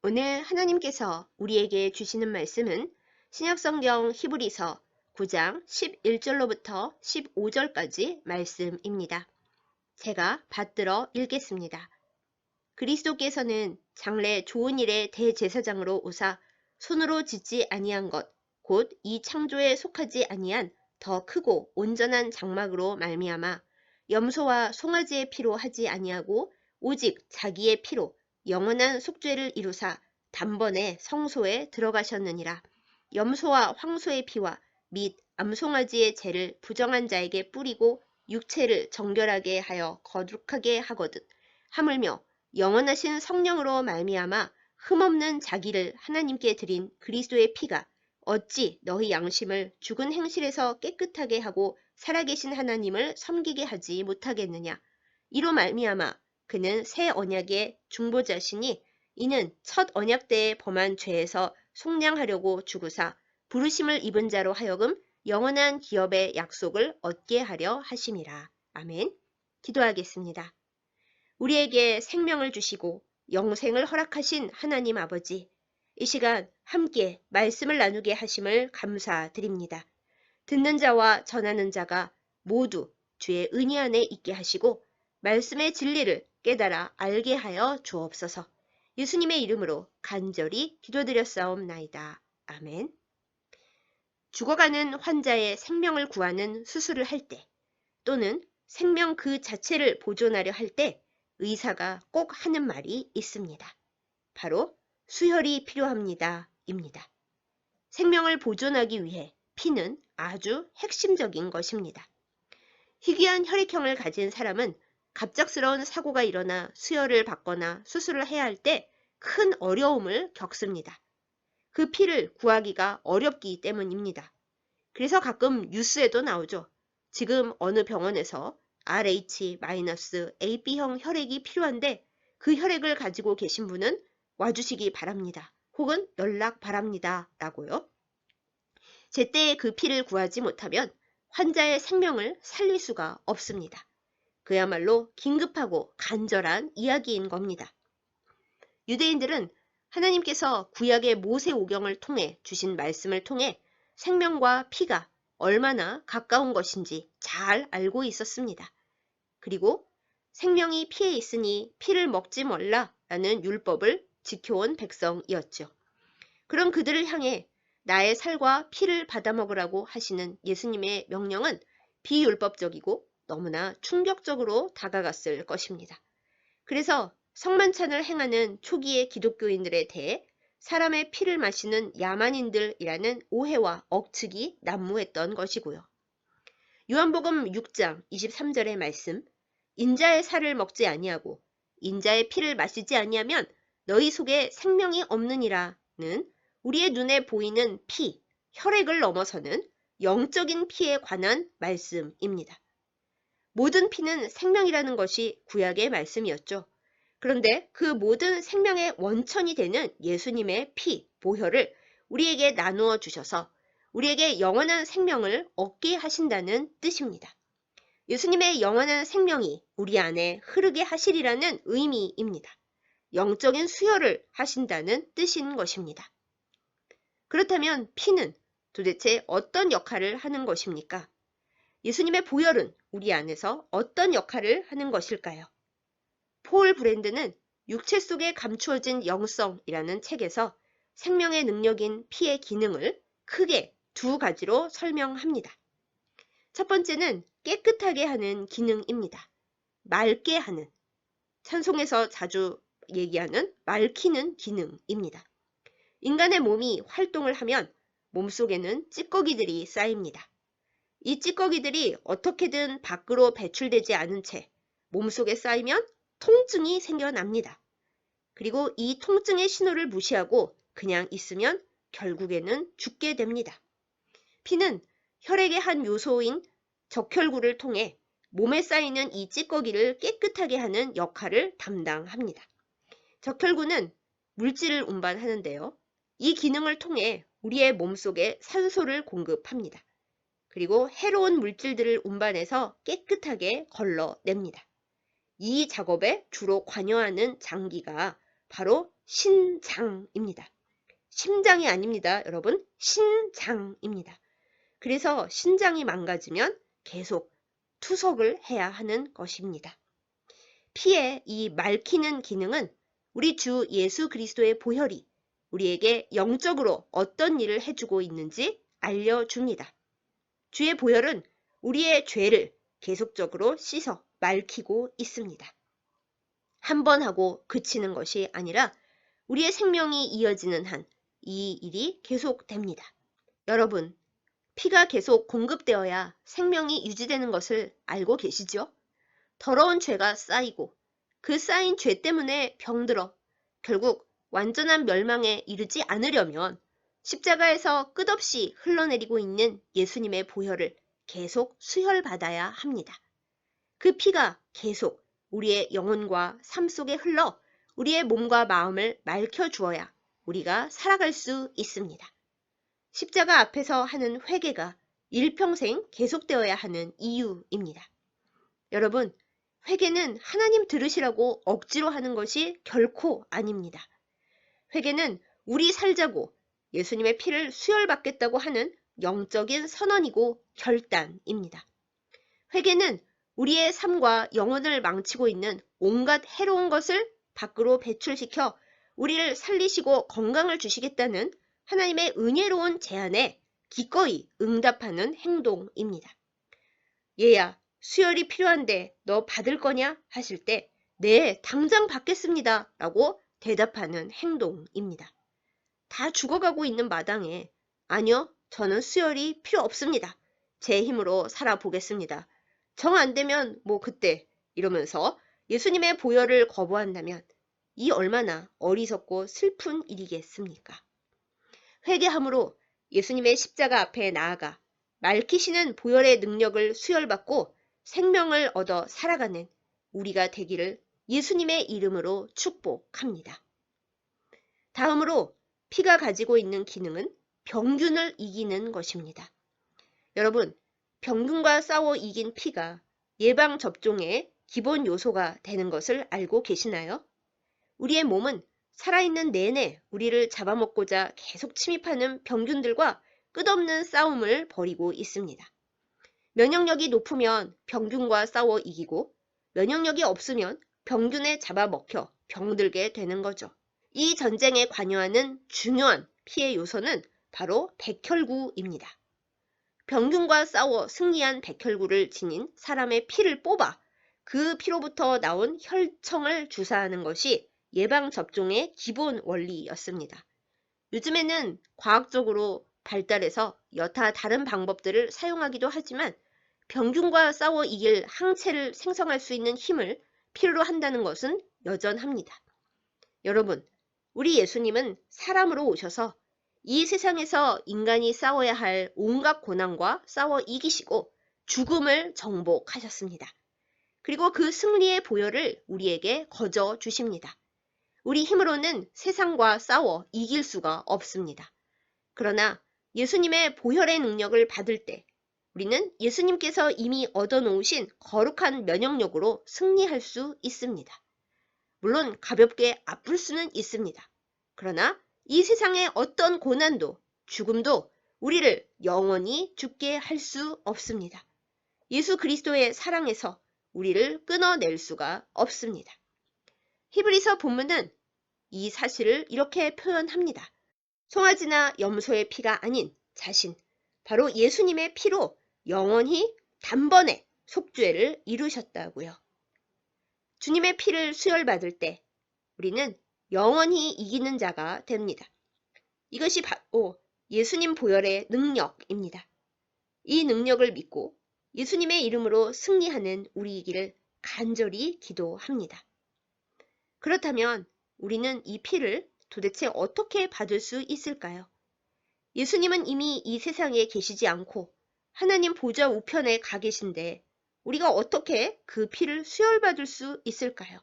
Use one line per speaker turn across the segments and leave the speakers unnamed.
오늘 하나님께서 우리에게 주시는 말씀은 신약성경 히브리서 9장 11절로부터 15절까지 말씀입니다. 제가 받들어 읽겠습니다. 그리스도께서는 장래 좋은 일의 대제사장으로 오사 손으로 짓지 아니한 것, 곧 이 창조에 속하지 아니한 더 크고 온전한 장막으로 말미암아 염소와 송아지의 피로 하지 아니하고 오직 자기의 피로 영원한 속죄를 이루사 단번에 성소에 들어가셨느니라. 염소와 황소의 피와 및 암송아지의 죄를 부정한 자에게 뿌리고 육체를 정결하게 하여 거룩하게 하거든. 하물며 영원하신 성령으로 말미암아 흠없는 자기를 하나님께 드린 그리스도의 피가 어찌 너희 양심을 죽은 행실에서 깨끗하게 하고 살아계신 하나님을 섬기게 하지 못하겠느냐. 이로 말미암아 그는 새 언약의 중보자시니 이는 첫 언약 때에 범한 죄에서 속량하려고 죽으사 부르심을 입은 자로 하여금 영원한 기업의 약속을 얻게 하려 하심이라. 아멘. 기도하겠습니다. 우리에게 생명을 주시고 영생을 허락하신 하나님 아버지, 이 시간 함께 말씀을 나누게 하심을 감사드립니다. 듣는 자와 전하는 자가 모두 주의 은혜 안에 있게 하시고 말씀의 진리를 깨달아 알게 하여 주옵소서. 예수님의 이름으로 간절히 기도드렸사옵나이다. 아멘. 죽어가는 환자의 생명을 구하는 수술을 할 때 또는 생명 그 자체를 보존하려 할 때 의사가 꼭 하는 말이 있습니다. 바로 수혈이 필요합니다. 입니다. 생명을 보존하기 위해 피는 아주 핵심적인 것입니다. 희귀한 혈액형을 가진 사람은 갑작스러운 사고가 일어나 수혈을 받거나 수술을 해야 할 때 큰 어려움을 겪습니다. 그 피를 구하기가 어렵기 때문입니다. 그래서 가끔 뉴스에도 나오죠. 지금 어느 병원에서 RH-AB형 혈액이 필요한데 그 혈액을 가지고 계신 분은 와주시기 바랍니다. 혹은 연락 바랍니다. 라고요. 제때에 그 피를 구하지 못하면 환자의 생명을 살릴 수가 없습니다. 그야말로 긴급하고 간절한 이야기인 겁니다. 유대인들은 하나님께서 구약의 모세오경을 통해 주신 말씀을 통해 생명과 피가 얼마나 가까운 것인지 잘 알고 있었습니다. 그리고 생명이 피에 있으니 피를 먹지 말라 라는 율법을 지켜온 백성이었죠. 그런 그들을 향해 나의 살과 피를 받아먹으라고 하시는 예수님의 명령은 비율법적이고 너무나 충격적으로 다가갔을 것입니다. 그래서 성만찬을 행하는 초기의 기독교인들에 대해 사람의 피를 마시는 야만인들이라는 오해와 억측이 난무했던 것이고요. 요한복음 6장 23절의 말씀, 인자의 살을 먹지 아니하고 인자의 피를 마시지 아니하면 너희 속에 생명이 없느니라는 우리의 눈에 보이는 피, 혈액을 넘어서는 영적인 피에 관한 말씀입니다. 모든 피는 생명이라는 것이 구약의 말씀이었죠. 그런데 그 모든 생명의 원천이 되는 예수님의 피, 보혈을 우리에게 나누어 주셔서 우리에게 영원한 생명을 얻게 하신다는 뜻입니다. 예수님의 영원한 생명이 우리 안에 흐르게 하시리라는 의미입니다. 영적인 수혈을 하신다는 뜻인 것입니다. 그렇다면 피는 도대체 어떤 역할을 하는 것입니까? 예수님의 보혈은 우리 안에서 어떤 역할을 하는 것일까요? 폴 브랜드는 육체 속에 감추어진 영성이라는 책에서 생명의 능력인 피의 기능을 크게 두 가지로 설명합니다. 첫 번째는 깨끗하게 하는 기능입니다. 맑게 하는, 찬송에서 자주 얘기하는 맑히는 기능입니다. 인간의 몸이 활동을 하면 몸속에는 찌꺼기들이 쌓입니다. 이 찌꺼기들이 어떻게든 밖으로 배출되지 않은 채 몸속에 쌓이면 통증이 생겨납니다. 그리고 이 통증의 신호를 무시하고 그냥 있으면 결국에는 죽게 됩니다. 피는 혈액의 한 요소인 적혈구를 통해 몸에 쌓이는 이 찌꺼기를 깨끗하게 하는 역할을 담당합니다. 적혈구는 물질을 운반하는데요. 이 기능을 통해 우리의 몸속에 산소를 공급합니다. 그리고 해로운 물질들을 운반해서 깨끗하게 걸러냅니다. 이 작업에 주로 관여하는 장기가 바로 신장입니다. 심장이 아닙니다, 여러분. 신장입니다. 그래서 신장이 망가지면 계속 투석을 해야 하는 것입니다. 피의 이 맑히는 기능은 우리 주 예수 그리스도의 보혈이 우리에게 영적으로 어떤 일을 해주고 있는지 알려줍니다. 주의 보혈은 우리의 죄를 계속적으로 씻어 맑히고 있습니다. 한 번 하고 그치는 것이 아니라 우리의 생명이 이어지는 한 이 일이 계속됩니다. 여러분, 피가 계속 공급되어야 생명이 유지되는 것을 알고 계시죠? 더러운 죄가 쌓이고 그 쌓인 죄 때문에 병들어 결국 완전한 멸망에 이르지 않으려면 십자가에서 끝없이 흘러내리고 있는 예수님의 보혈을 계속 수혈받아야 합니다. 그 피가 계속 우리의 영혼과 삶 속에 흘러 우리의 몸과 마음을 맑혀 주어야 우리가 살아갈 수 있습니다. 십자가 앞에서 하는 회개가 일평생 계속되어야 하는 이유입니다. 여러분, 회개는 하나님 들으시라고 억지로 하는 것이 결코 아닙니다. 회개는 우리 살자고 예수님의 피를 수혈받겠다고 하는 영적인 선언이고 결단입니다. 회개는 우리의 삶과 영혼을 망치고 있는 온갖 해로운 것을 밖으로 배출시켜 우리를 살리시고 건강을 주시겠다는 하나님의 은혜로운 제안에 기꺼이 응답하는 행동입니다. 얘야, 수혈이 필요한데 너 받을 거냐? 하실 때 네, 당장 받겠습니다 라고 대답하는 행동입니다. 다 죽어가고 있는 마당에 아니요, 저는 수혈이 필요 없습니다. 제 힘으로 살아보겠습니다. 정 안 되면 뭐 그때 이러면서 예수님의 보혈을 거부한다면 이 얼마나 어리석고 슬픈 일이겠습니까? 회개함으로 예수님의 십자가 앞에 나아가 맑히시는 보혈의 능력을 수혈받고 생명을 얻어 살아가는 우리가 되기를 예수님의 이름으로 축복합니다. 다음으로 피가 가지고 있는 기능은 병균을 이기는 것입니다. 여러분, 병균과 싸워 이긴 피가 예방접종의 기본 요소가 되는 것을 알고 계시나요? 우리의 몸은 살아있는 내내 우리를 잡아먹고자 계속 침입하는 병균들과 끝없는 싸움을 벌이고 있습니다. 면역력이 높으면 병균과 싸워 이기고 면역력이 없으면 병균에 잡아먹혀 병들게 되는 거죠. 이 전쟁에 관여하는 중요한 피해 요소는 바로 백혈구입니다. 병균과 싸워 승리한 백혈구를 지닌 사람의 피를 뽑아 그 피로부터 나온 혈청을 주사하는 것이 예방접종의 기본 원리였습니다. 요즘에는 과학적으로 발달해서 여타 다른 방법들을 사용하기도 하지만 병균과 싸워 이길 항체를 생성할 수 있는 힘을 필요로 한다는 것은 여전합니다. 여러분, 우리 예수님은 사람으로 오셔서 이 세상에서 인간이 싸워야 할 온갖 고난과 싸워 이기시고 죽음을 정복하셨습니다. 그리고 그 승리의 보혈을 우리에게 거저 주십니다. 우리 힘으로는 세상과 싸워 이길 수가 없습니다. 그러나 예수님의 보혈의 능력을 받을 때 우리는 예수님께서 이미 얻어놓으신 거룩한 면역력으로 승리할 수 있습니다. 물론 가볍게 아플 수는 있습니다. 그러나 이 세상의 어떤 고난도 죽음도 우리를 영원히 죽게 할 수 없습니다. 예수 그리스도의 사랑에서 우리를 끊어낼 수가 없습니다. 히브리서 본문은 이 사실을 이렇게 표현합니다. 송아지나 염소의 피가 아닌 자신, 바로 예수님의 피로 영원히 단번에 속죄를 이루셨다고요. 주님의 피를 수혈받을 때 우리는 영원히 이기는 자가 됩니다. 이것이 바로 예수님 보혈의 능력입니다. 이 능력을 믿고 예수님의 이름으로 승리하는 우리이기를 간절히 기도합니다. 그렇다면 우리는 이 피를 도대체 어떻게 받을 수 있을까요? 예수님은 이미 이 세상에 계시지 않고 하나님 보좌 우편에 가 계신데 우리가 어떻게 그 피를 수혈받을 수 있을까요?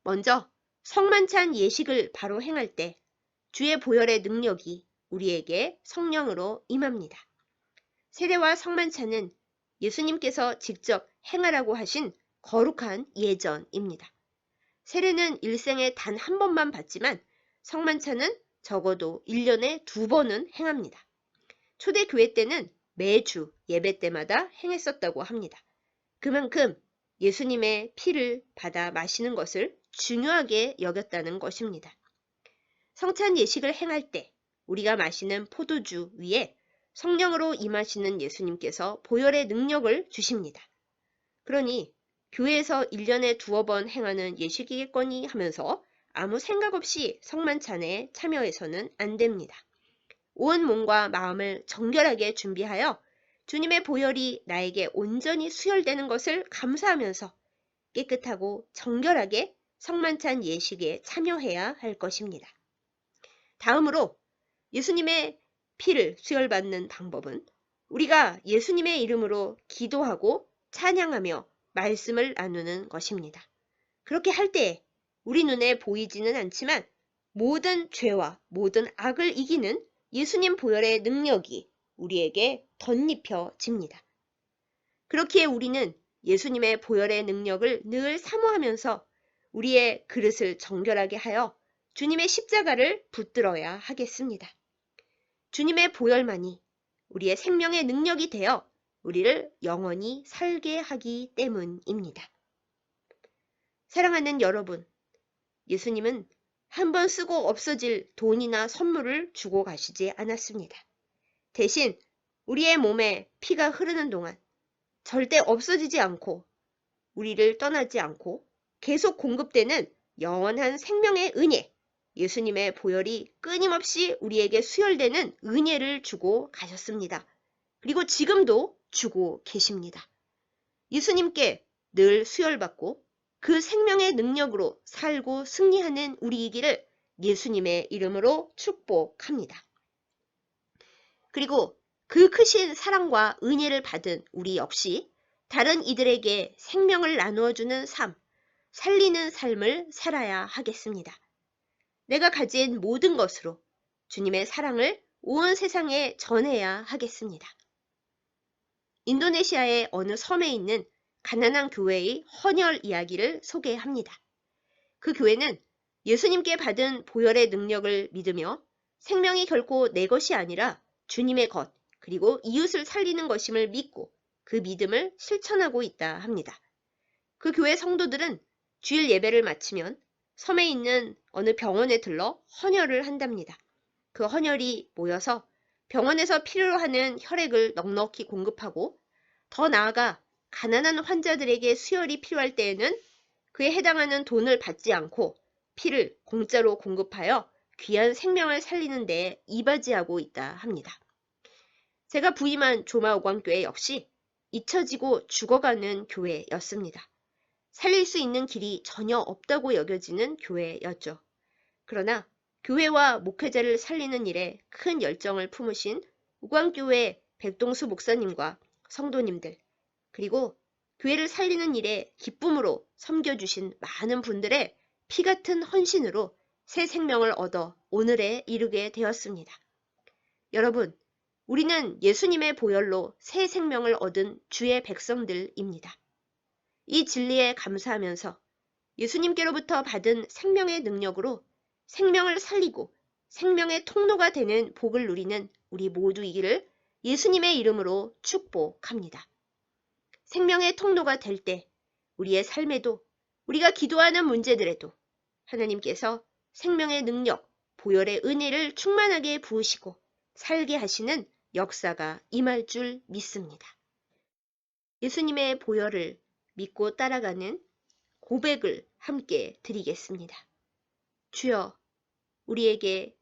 먼저 성만찬 예식을 바로 행할 때 주의 보혈의 능력이 우리에게 성령으로 임합니다. 세례와 성만찬은 예수님께서 직접 행하라고 하신 거룩한 예전입니다. 세례는 일생에 단 한 번만 받지만 성만찬은 적어도 1년에 2번은 행합니다. 초대교회 때는 매주 예배 때마다 행했었다고 합니다. 그만큼 예수님의 피를 받아 마시는 것을 중요하게 여겼다는 것입니다. 성찬 예식을 행할 때 우리가 마시는 포도주 위에 성령으로 임하시는 예수님께서 보혈의 능력을 주십니다. 그러니 교회에서 1년에 2번 행하는 예식이겠거니 하면서 아무 생각 없이 성만찬에 참여해서는 안 됩니다. 온 몸과 마음을 정결하게 준비하여 주님의 보혈이 나에게 온전히 수혈되는 것을 감사하면서 깨끗하고 정결하게 성만찬 예식에 참여해야 할 것입니다. 다음으로 예수님의 피를 수혈받는 방법은 우리가 예수님의 이름으로 기도하고 찬양하며 말씀을 나누는 것입니다. 그렇게 할 때 우리 눈에 보이지는 않지만 모든 죄와 모든 악을 이기는 예수님 보혈의 능력이 우리에게 덧입혀집니다. 그렇기에 우리는 예수님의 보혈의 능력을 늘 사모하면서 우리의 그릇을 정결하게 하여 주님의 십자가를 붙들어야 하겠습니다. 주님의 보혈만이 우리의 생명의 능력이 되어 우리를 영원히 살게 하기 때문입니다. 사랑하는 여러분, 예수님은 한 번 쓰고 없어질 돈이나 선물을 주고 가시지 않았습니다. 대신 우리의 몸에 피가 흐르는 동안 절대 없어지지 않고 우리를 떠나지 않고 계속 공급되는 영원한 생명의 은혜, 예수님의 보혈이 끊임없이 우리에게 수혈되는 은혜를 주고 가셨습니다. 그리고 지금도 주고 계십니다. 예수님께 늘 수혈받고 그 생명의 능력으로 살고 승리하는 우리이기를 예수님의 이름으로 축복합니다. 그리고 그 크신 사랑과 은혜를 받은 우리 역시 다른 이들에게 생명을 나누어주는 삶, 살리는 삶을 살아야 하겠습니다. 내가 가진 모든 것으로 주님의 사랑을 온 세상에 전해야 하겠습니다. 인도네시아의 어느 섬에 있는 가난한 교회의 헌혈 이야기를 소개합니다. 그 교회는 예수님께 받은 보혈의 능력을 믿으며 생명이 결코 내 것이 아니라 주님의 것, 그리고 이웃을 살리는 것임을 믿고 그 믿음을 실천하고 있다 합니다. 그 교회 성도들은 주일 예배를 마치면 섬에 있는 어느 병원에 들러 헌혈을 한답니다. 그 헌혈이 모여서 병원에서 필요로 하는 혈액을 넉넉히 공급하고 더 나아가 가난한 환자들에게 수혈이 필요할 때에는 그에 해당하는 돈을 받지 않고 피를 공짜로 공급하여 귀한 생명을 살리는 데 이바지하고 있다 합니다. 제가 부임한 조마오광교회 역시 잊혀지고 죽어가는 교회였습니다. 살릴 수 있는 길이 전혀 없다고 여겨지는 교회였죠. 그러나 교회와 목회자를 살리는 일에 큰 열정을 품으신 우광교회 백동수 목사님과 성도님들, 그리고 교회를 살리는 일에 기쁨으로 섬겨주신 많은 분들의 피 같은 헌신으로 새 생명을 얻어 오늘에 이르게 되었습니다. 여러분, 우리는 예수님의 보혈로 새 생명을 얻은 주의 백성들입니다. 이 진리에 감사하면서 예수님께로부터 받은 생명의 능력으로 생명을 살리고 생명의 통로가 되는 복을 누리는 우리 모두이기를 예수님의 이름으로 축복합니다. 생명의 통로가 될 때 우리의 삶에도 우리가 기도하는 문제들에도 하나님께서 생명의 능력, 보혈의 은혜를 충만하게 부으시고 살게 하시는 역사가 임할 줄 믿습니다. 예수님의 보혈을 믿고 따라가는 고백을 함께 드리겠습니다. 주여, 우리에게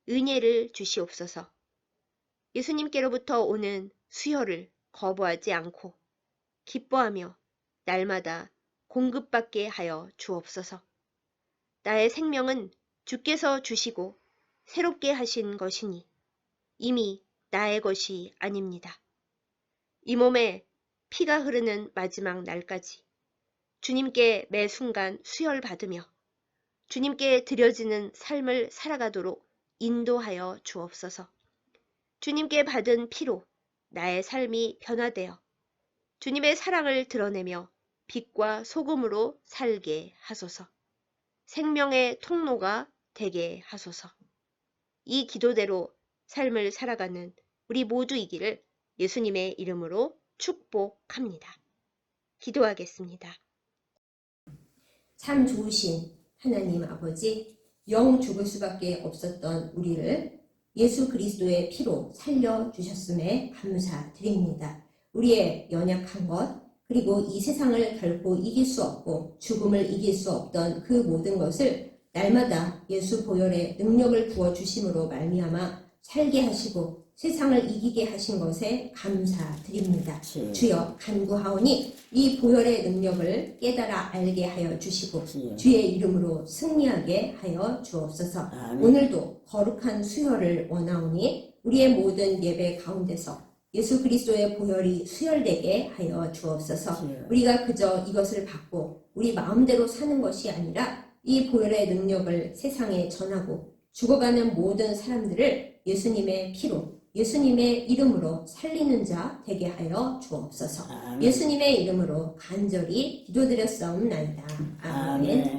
은혜를 주시옵소서. 예수님께로부터 오는 수혈을 거부하지 않고 기뻐하며 날마다 공급받게 하여 주옵소서. 나의 생명은 주께서 주시고 새롭게 하신 것이니 이미 나의 것이 아닙니다. 이 몸에 피가 흐르는 마지막 날까지 주님께 매 순간 수혈받으며 주님께 드려지는 삶을 살아가도록 인도하여 주옵소서. 주님께 받은 피로 나의 삶이 변화되어 주님의 사랑을 드러내며 빛과 소금으로 살게 하소서. 생명의 통로가 되게 하소서. 이 기도대로 삶을 살아가는 우리 모두이기를 예수님의 이름으로 축복합니다. 기도하겠습니다.
참 좋으신 하나님 아버지, 영 죽을 수밖에 없었던 우리를 예수 그리스도의 피로 살려주셨음에 감사드립니다. 우리의 연약한 것, 그리고 이 세상을 결코 이길 수 없고 죽음을 이길 수 없던 그 모든 것을 날마다 예수 보혈의 능력을 부어주심으로 말미암아 살게 하시고 세상을 이기게 하신 것에 감사드립니다. 주여 간구하오니 이 보혈의 능력을 깨달아 알게 하여 주시고 주의 이름으로 승리하게 하여 주옵소서. 오늘도 거룩한 수혈을 원하오니 우리의 모든 예배 가운데서 예수 그리스도의 보혈이 수혈되게 하여 주옵소서. 우리가 그저 이것을 받고 우리 마음대로 사는 것이 아니라 이 보혈의 능력을 세상에 전하고 죽어가는 모든 사람들을 예수님의 피로 예수님의 이름으로 살리는 자 되게 하여 주옵소서. 예수님의 이름으로 간절히 기도드렸사옵나이다. 아멘.